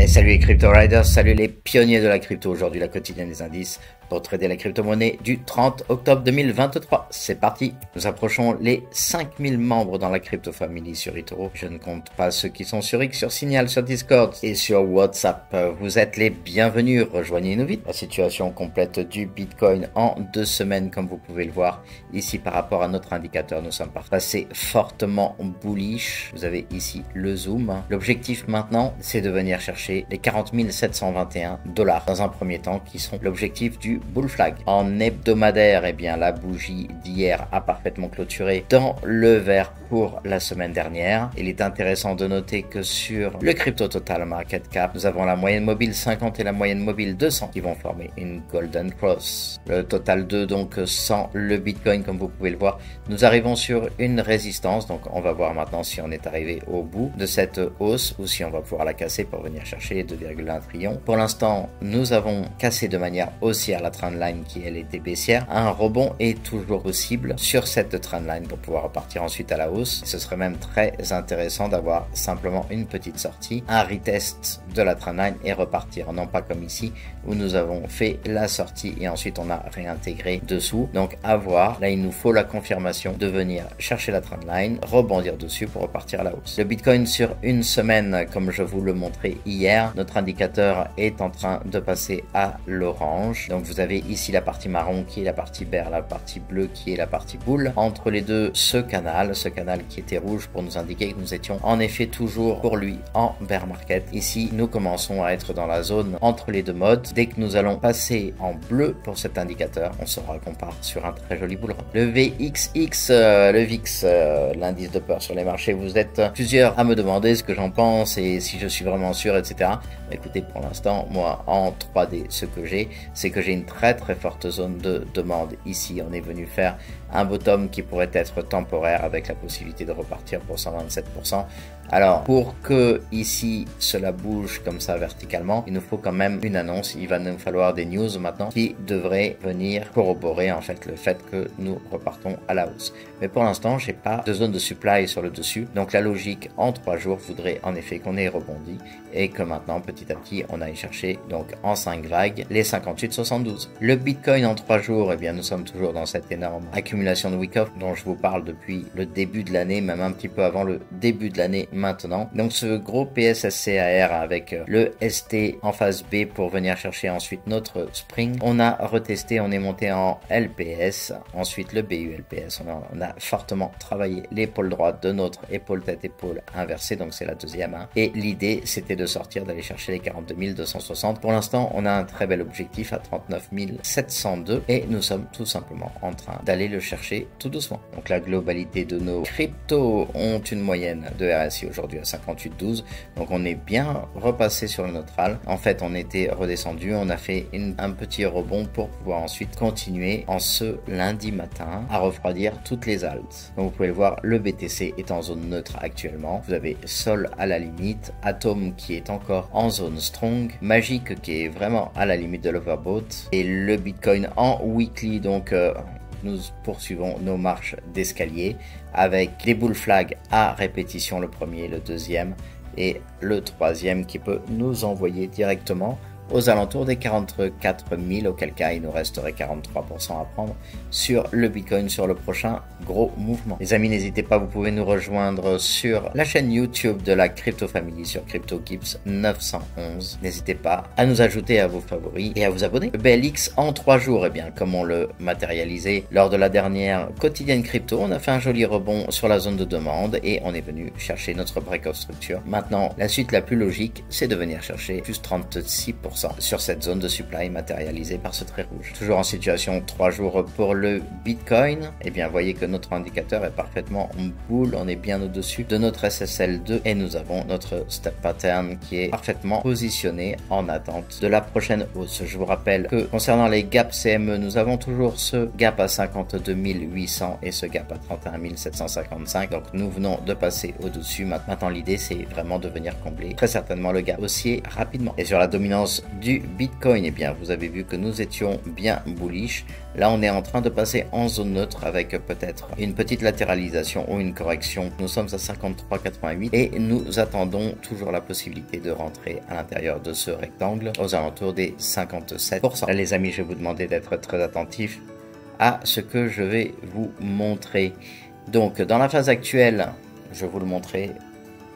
Et salut les crypto riders, salut les pionniers de la crypto. Aujourd'hui la quotidienne des indices pour trader la crypto-monnaie du 30 octobre 2023. C'est parti. Nous approchons les 5000 membres dans la crypto family sur eToro. Je ne compte pas ceux qui sont sur X, sur Signal, sur Discord et sur WhatsApp. Vous êtes les bienvenus. Rejoignez-nous vite. La situation complète du Bitcoin en 2 semaines, comme vous pouvez le voir ici par rapport à notre indicateur. Nous sommes passés fortement bullish. Vous avez ici le zoom. L'objectif maintenant, c'est de venir chercher les 40 721 $ dans un premier temps, qui sont l'objectif du bull flag. En hebdomadaire, eh bien, la bougie d'hier a parfaitement clôturé dans le vert pour la semaine dernière. Il est intéressant de noter que sur le crypto total market cap, nous avons la moyenne mobile 50 et la moyenne mobile 200 qui vont former une golden cross. Le total 2, donc sans le Bitcoin, comme vous pouvez le voir, nous arrivons sur une résistance. Donc on va voir maintenant si on est arrivé au bout de cette hausse ou si on va pouvoir la casser pour venir chercher les 2,1 trillions. Pour l'instant, nous avons cassé de manière haussière la trendline qui elle était baissière. Un rebond est toujours possible sur cette trendline pour pouvoir repartir ensuite à la hausse. Ce serait même très intéressant d'avoir simplement une petite sortie, un retest de la trendline et repartir, non pas comme ici où nous avons fait la sortie et ensuite on a réintégré dessous. Donc à voir, là il nous faut la confirmation de venir chercher la trendline, rebondir dessus pour repartir à la hausse. Le Bitcoin sur une semaine, comme je vous le montrais hier, notre indicateur est en train de passer à l'orange. Donc vous avez ici la partie marron qui est la partie bear, la partie bleue qui est la partie boule. Entre les deux, ce canal qui était rouge pour nous indiquer que nous étions en effet toujours pour lui en bear market. Ici, nous commençons à être dans la zone entre les deux modes. Dès que nous allons passer en bleu pour cet indicateur, on saura qu'on part sur un très joli bull run. Le VXX, le VIX, l'indice de peur sur les marchés, vous êtes plusieurs à me demander ce que j'en pense et si je suis vraiment sûr, etc. Écoutez, pour l'instant, moi, en 3D, ce que j'ai, c'est que j'ai une très forte zone de demande ici. On est venu faire un bottom qui pourrait être temporaire avec la possibilité de repartir pour 127%. Alors, pour que ici cela bouge comme ça verticalement, il nous faut quand même une annonce. Il va nous falloir des news maintenant qui devraient venir corroborer en fait le fait que nous repartons à la hausse. Mais pour l'instant, j'ai pas de zone de supply sur le dessus. Donc la logique en 3 jours voudrait en effet qu'on ait rebondi et que maintenant petit à petit on aille chercher donc en 5 vagues les 58,72. Le Bitcoin en 3 jours, eh bien nous sommes toujours dans cette énorme accumulation de week-off dont je vous parle depuis le début de l'année, même un petit peu avant le début de l'année maintenant. Donc ce gros PSSCAR avec le ST en phase B pour venir chercher ensuite notre spring. On a retesté, on est monté en LPS, ensuite le BULPS. On a fortement travaillé l'épaule droite de notre épaule tête-épaule inversée, donc c'est la deuxième. Et l'idée c'était de sortir, d'aller chercher les 42 260. Pour l'instant, on a un très bel objectif à 39 702 et nous sommes tout simplement en train d'aller le chercher tout doucement. Donc la globalité de nos cryptos ont une moyenne de RSI aujourd'hui à 58,12. Donc on est bien repassé sur le neutral. En fait, on était redescendu, on a fait un petit rebond pour pouvoir ensuite continuer en ce lundi matin à refroidir toutes les alts. Donc vous pouvez le voir, le BTC est en zone neutre actuellement. Vous avez Sol à la limite, Atom qui est encore en zone strong, Magic qui est vraiment à la limite de l'overbought et le Bitcoin en weekly. Donc nous poursuivons nos marches d'escalier avec des bull flags à répétition, le premier, le deuxième et le troisième qui peut nous envoyer directement aux alentours des 44 000, auquel cas il nous resterait 43% à prendre sur le Bitcoin sur le prochain gros mouvement. Les amis, n'hésitez pas, vous pouvez nous rejoindre sur la chaîne YouTube de la Crypto Family sur CryptoKips 911. N'hésitez pas à nous ajouter à vos favoris et à vous abonner. Le BLX en 3 jours, eh bien, comme on le matérialisait lors de la dernière quotidienne crypto, on a fait un joli rebond sur la zone de demande et on est venu chercher notre break of structure. Maintenant, la suite la plus logique, c'est de venir chercher plus 36% sur cette zone de supply matérialisée par ce trait rouge. Toujours en situation 3 jours pour le Bitcoin, et bien voyez que notre indicateur est parfaitement en boule, on est bien au-dessus de notre SSL2 et nous avons notre step pattern qui est parfaitement positionné en attente de la prochaine hausse. Je vous rappelle que concernant les gaps CME, nous avons toujours ce gap à 52 800 et ce gap à 31 755, donc nous venons de passer au-dessus. Maintenant l'idée c'est vraiment de venir combler très certainement le gap haussier rapidement. Et sur la dominance du Bitcoin, eh bien vous avez vu que nous étions bien bullish. Là on est en train de passer en zone neutre avec peut-être une petite latéralisation ou une correction. Nous sommes à 53,88 et nous attendons toujours la possibilité de rentrer à l'intérieur de ce rectangle aux alentours des 57%. Là, les amis, je vais vous demander d'être très attentifs à ce que je vais vous montrer. Donc dans la phase actuelle, je vais vous le montrer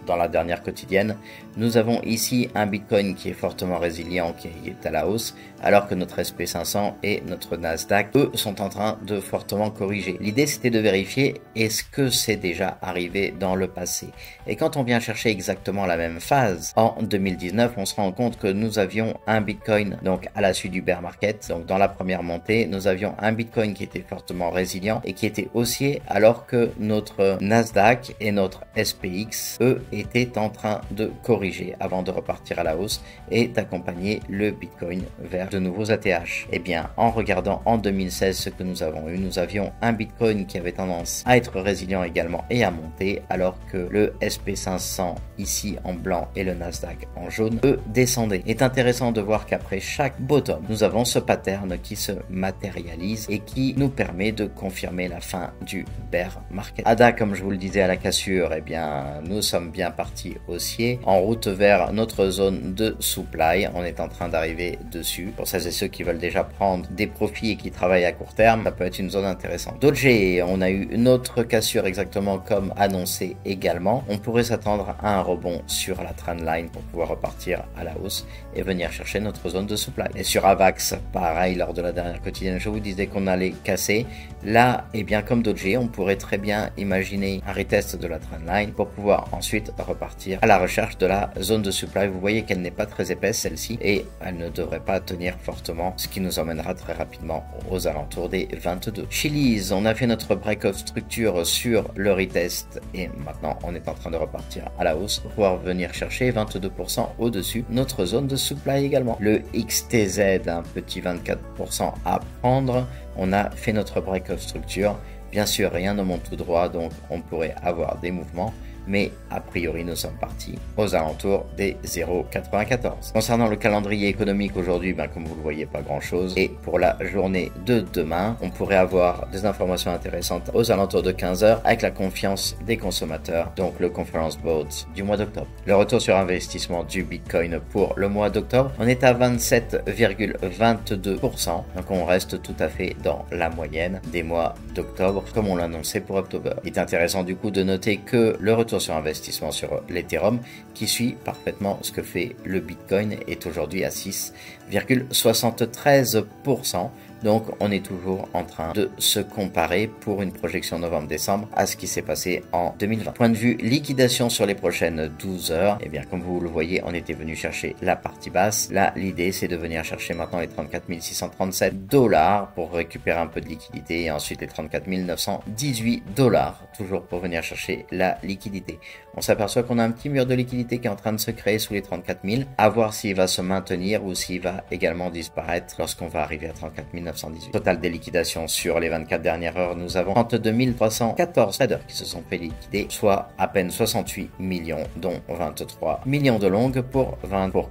dans la dernière quotidienne, nous avons ici un Bitcoin qui est fortement résilient, qui est à la hausse, alors que notre SP500 et notre Nasdaq, eux, sont en train de fortement corriger. L'idée, c'était de vérifier est-ce que c'est déjà arrivé dans le passé. Et quand on vient chercher exactement la même phase, en 2019, on se rend compte que nous avions un Bitcoin, donc à la suite du bear market, donc dans la première montée, nous avions un Bitcoin qui était fortement résilient et qui était haussier, alors que notre Nasdaq et notre SPX, eux, étaient en train de corriger avant de repartir à la hausse et d'accompagner le Bitcoin vers de nouveaux ATH. Eh bien, en regardant en 2016 ce que nous avons eu, nous avions un Bitcoin qui avait tendance à être résilient également et à monter, alors que le SP500 ici en blanc et le Nasdaq en jaune, eux, descendaient. Il est intéressant de voir qu'après chaque bottom, nous avons ce pattern qui se matérialise et qui nous permet de confirmer la fin du bear market. ADA, comme je vous le disais à la cassure, eh bien, nous sommes bien partis haussier en route vers notre zone de supply. On est en train d'arriver dessus. Pour celles et ceux qui veulent déjà prendre des profits et qui travaillent à court terme, ça peut être une zone intéressante. Doge, on a eu une autre cassure exactement comme annoncé également. On pourrait s'attendre à un rebond sur la trendline pour pouvoir repartir à la hausse et venir chercher notre zone de supply. Et sur Avax, pareil, lors de la dernière quotidienne, je vous disais qu'on allait casser. Là, eh bien, comme Doge, on pourrait très bien imaginer un retest de la trendline pour pouvoir ensuite repartir à la recherche de la zone de supply. Vous voyez qu'elle n'est pas très épaisse celle-ci et elle ne devrait pas tenir fortement, ce qui nous emmènera très rapidement aux alentours des 22. Chili's, on a fait notre break-off structure sur le retest et maintenant on est en train de repartir à la hausse pour pouvoir venir chercher 22% au-dessus notre zone de supply également. Le XTZ, un petit 24% à prendre. On a fait notre break-off structure. Bien sûr, rien ne monte tout droit, donc on pourrait avoir des mouvements. Mais a priori, nous sommes partis aux alentours des 0,94. Concernant le calendrier économique aujourd'hui, comme vous le voyez, pas grand-chose. Et pour la journée de demain, on pourrait avoir des informations intéressantes aux alentours de 15h avec la confiance des consommateurs, donc le Conference Board du mois d'octobre. Le retour sur investissement du Bitcoin pour le mois d'octobre, on est à 27,22%. Donc on reste tout à fait dans la moyenne des mois d'octobre, comme on l'annonçait pour octobre. Il est intéressant du coup de noter que le retour sur investissement sur l'Ethereum, qui suit parfaitement ce que fait le Bitcoin, est aujourd'hui à 6,73%. Donc on est toujours en train de se comparer pour une projection novembre-décembre à ce qui s'est passé en 2020. Point de vue liquidation sur les prochaines 12 heures, eh bien comme vous le voyez, on était venu chercher la partie basse. Là, l'idée c'est de venir chercher maintenant les 34 637 $ pour récupérer un peu de liquidité et ensuite les 34 918 $, toujours pour venir chercher la liquidité. On s'aperçoit qu'on a un petit mur de liquidité qui est en train de se créer sous les 34 000, à voir s'il va se maintenir ou s'il va également disparaître lorsqu'on va arriver à 34 918. Total des liquidations sur les 24 dernières heures, nous avons 32 314 traders qui se sont fait liquider, soit à peine 68 millions, dont 23 millions de longues pour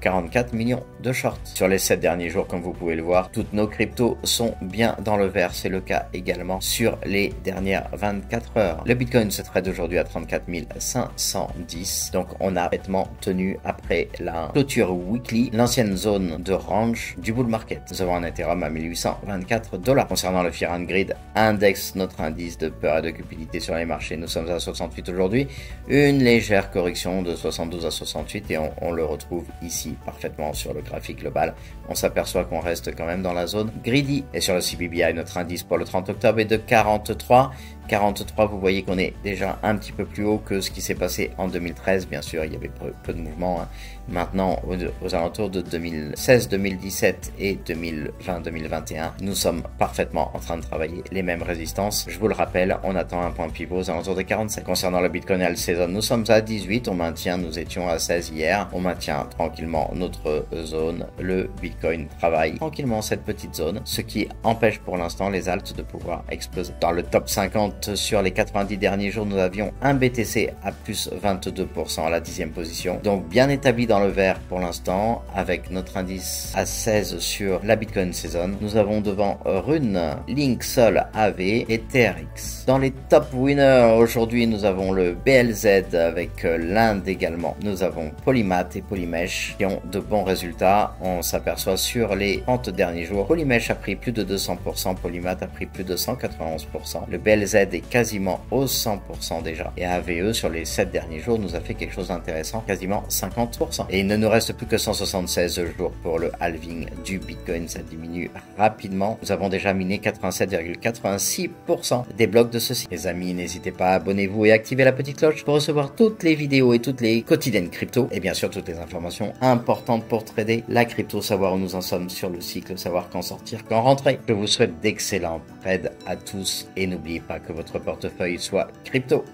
44 millions de shorts. Sur les 7 derniers jours, comme vous pouvez le voir, toutes nos cryptos sont bien dans le vert. C'est le cas également sur les dernières 24 heures. Le Bitcoin se trade aujourd'hui à 34 510. Donc on a parfaitement tenu après la clôture weekly l'ancienne zone de range du bull market. Nous avons un Ethereum à 1824 $. Concernant le Fear and Greed Index, notre indice de peur et de cupidité sur les marchés, nous sommes à 68 aujourd'hui. Une légère correction de 72 à 68 et on le retrouve ici parfaitement sur le graphique global. On s'aperçoit qu'on reste quand même dans la zone greedy. Et sur le CBBI, notre indice pour le 30 octobre est de 43. 43, vous voyez qu'on est déjà un petit peu plus haut que ce qui s'est passé en 2013. Bien sûr, il y avait peu de mouvements. Maintenant, aux alentours de 2016, 2017 et 2020-2021, nous sommes parfaitement en train de travailler les mêmes résistances. Je vous le rappelle, on attend un point pivot aux alentours de 47. Concernant le Bitcoin et le Season, nous sommes à 18. On maintient, nous étions à 16 hier. On maintient tranquillement notre zone. Le Bitcoin travaille tranquillement cette petite zone, ce qui empêche pour l'instant les alts de pouvoir exploser. Dans le top 50 ventes sur les 90 derniers jours, nous avions un BTC à plus 22% à la 10e position. Donc bien établi dans le vert pour l'instant avec notre indice à 16 sur la Bitcoin Season. Nous avons devant Rune, Link, Sol, AV et TRX. Dans les top winners aujourd'hui, nous avons le BLZ avec l'Inde également. Nous avons Polymath et Polymesh qui ont de bons résultats. On s'aperçoit sur les 30 derniers jours, Polymesh a pris plus de 200%, Polymath a pris plus de 191%. Le BLZ est quasiment aux 100% déjà. Et AVE sur les 7 derniers jours nous a fait quelque chose d'intéressant, quasiment 50%. Et il ne nous reste plus que 176 jours pour le halving du Bitcoin. Ça diminue rapidement. Nous avons déjà miné 87,86% des blocs de ceci. Les amis, n'hésitez pas, abonnez-vous et activez la petite cloche pour recevoir toutes les vidéos et toutes les quotidiennes crypto. Et bien sûr, toutes les informations importantes pour trader la crypto, savoir où nous en sommes sur le cycle, savoir quand sortir, quand rentrer. Je vous souhaite d'excellents trades à tous et n'oubliez pas que votre portefeuille soit crypto.